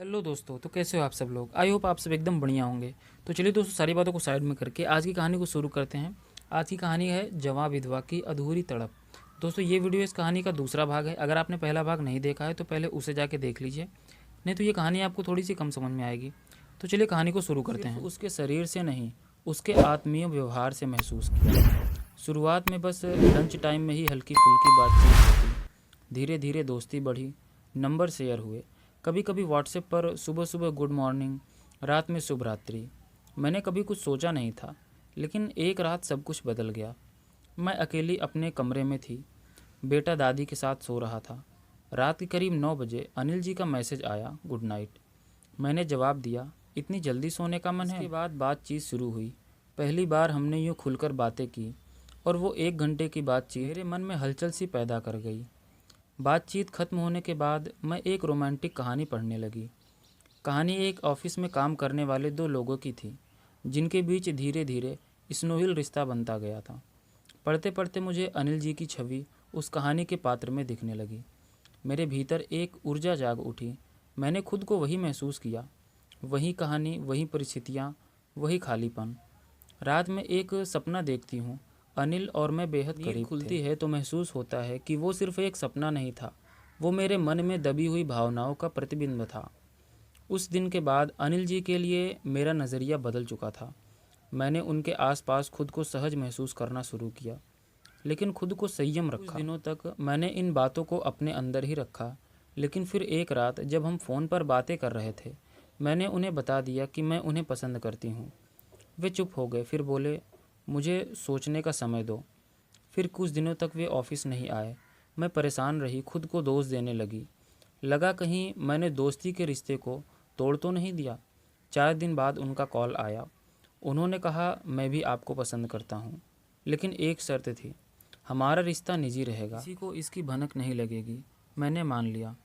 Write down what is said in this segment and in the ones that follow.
Hello दोस्तों, तो कैसे हो आप सब लोग। आई होप आप सब एकदम बढ़िया होंगे। तो चलिए दोस्तों, सारी बातों को साइड में करके आज की कहानी को शुरू करते हैं। आज की कहानी है जवां विधवा की अधूरी तड़प। दोस्तों, ये वीडियो इस कहानी का दूसरा भाग है। अगर आपने पहला भाग नहीं देखा है तो पहले उसे जाके देख लीजिए, नहीं तो ये कहानी आपको थोड़ी सी कम समझ में आएगी। तो चलिए कहानी को शुरू करते हैं। उसके शरीर से नहीं, उसके आत्मीय व्यवहार से महसूस किया। शुरुआत में बस लंच टाइम में ही हल्की फुल्की बातचीत होती, धीरे धीरे दोस्ती बढ़ी, नंबर शेयर हुए। कभी कभी व्हाट्सएप पर सुबह सुबह गुड मॉर्निंग, रात में शुभ रात्रि। मैंने कभी कुछ सोचा नहीं था, लेकिन एक रात सब कुछ बदल गया। मैं अकेली अपने कमरे में थी, बेटा दादी के साथ सो रहा था। रात के करीब 9 बजे अनिल जी का मैसेज आया, गुड नाइट। मैंने जवाब दिया, इतनी जल्दी सोने का मन है। इसके बाद बातचीत शुरू हुई। पहली बार हमने यूँ खुलकर बातें की, और वो 1 घंटे की बातचीत मेरे मन में हलचल सी पैदा कर गई। बातचीत खत्म होने के बाद मैं एक रोमांटिक कहानी पढ़ने लगी। कहानी एक ऑफिस में काम करने वाले दो लोगों की थी, जिनके बीच धीरे धीरे स्नोहिल रिश्ता बनता गया था। पढ़ते पढ़ते मुझे अनिल जी की छवि उस कहानी के पात्र में दिखने लगी। मेरे भीतर एक ऊर्जा जाग उठी। मैंने खुद को वही महसूस किया, वही कहानी, वही परिस्थितियाँ, वही खालीपन। रात में एक सपना देखती हूँ, अनिल और मैं बेहद करीब खुलती है तो महसूस होता है कि वो सिर्फ एक सपना नहीं था, वो मेरे मन में दबी हुई भावनाओं का प्रतिबिंब था। उस दिन के बाद अनिल जी के लिए मेरा नज़रिया बदल चुका था। मैंने उनके आसपास खुद को सहज महसूस करना शुरू किया, लेकिन खुद को संयम रखा। कुछ दिनों तक मैंने इन बातों को अपने अंदर ही रखा, लेकिन फिर एक रात जब हम फ़ोन पर बातें कर रहे थे, मैंने उन्हें बता दिया कि मैं उन्हें पसंद करती हूँ। वे चुप हो गए, फिर बोले, मुझे सोचने का समय दो। फिर कुछ दिनों तक वे ऑफिस नहीं आए। मैं परेशान रही, खुद को दोष देने लगी। लगा कहीं मैंने दोस्ती के रिश्ते को तोड़ तो नहीं दिया। 4 दिन बाद उनका कॉल आया। उन्होंने कहा, मैं भी आपको पसंद करता हूँ, लेकिन एक शर्त थी, हमारा रिश्ता निजी रहेगा, किसी को इसकी भनक नहीं लगेगी। मैंने मान लिया।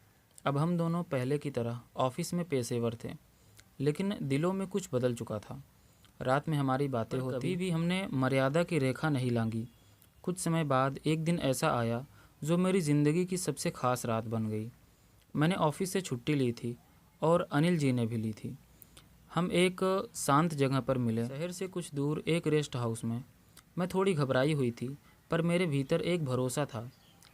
अब हम दोनों पहले की तरह ऑफिस में पेशेवर थे, लेकिन दिलों में कुछ बदल चुका था। रात में हमारी बातें होती, कभी भी हमने मर्यादा की रेखा नहीं लांघी। कुछ समय बाद एक दिन ऐसा आया जो मेरी ज़िंदगी की सबसे ख़ास रात बन गई। मैंने ऑफिस से छुट्टी ली थी और अनिल जी ने भी ली थी। हम एक शांत जगह पर मिले, शहर से कुछ दूर एक रेस्ट हाउस में। मैं थोड़ी घबराई हुई थी, पर मेरे भीतर एक भरोसा था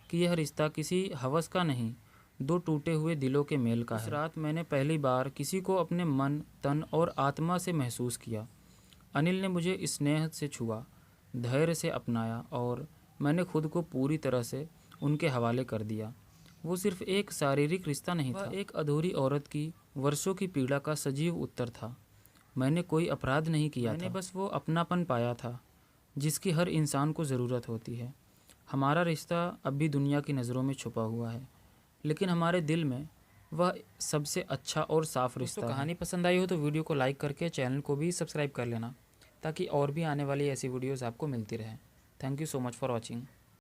कि यह रिश्ता किसी हवस का नहीं, दो टूटे हुए दिलों के मेल का है। उस रात मैंने पहली बार किसी को अपने मन, तन और आत्मा से महसूस किया। अनिल ने मुझे स्नेह से छुआ, धैर्य से अपनाया, और मैंने खुद को पूरी तरह से उनके हवाले कर दिया। वो सिर्फ एक शारीरिक रिश्ता नहीं था, एक अधूरी औरत की वर्षों की पीड़ा का सजीव उत्तर था। मैंने कोई अपराध नहीं किया, मैंने बस वो अपनापन पाया था जिसकी हर इंसान को ज़रूरत होती है। हमारा रिश्ता अब भी दुनिया की नज़रों में छुपा हुआ है, लेकिन हमारे दिल में वह सबसे अच्छा और साफ रिश्ता है। कहानी पसंद आई हो तो वीडियो को लाइक करके चैनल को भी सब्सक्राइब कर लेना, ताकि और भी आने वाली ऐसी वीडियोस आपको मिलती रहें। Thank you so much for watching.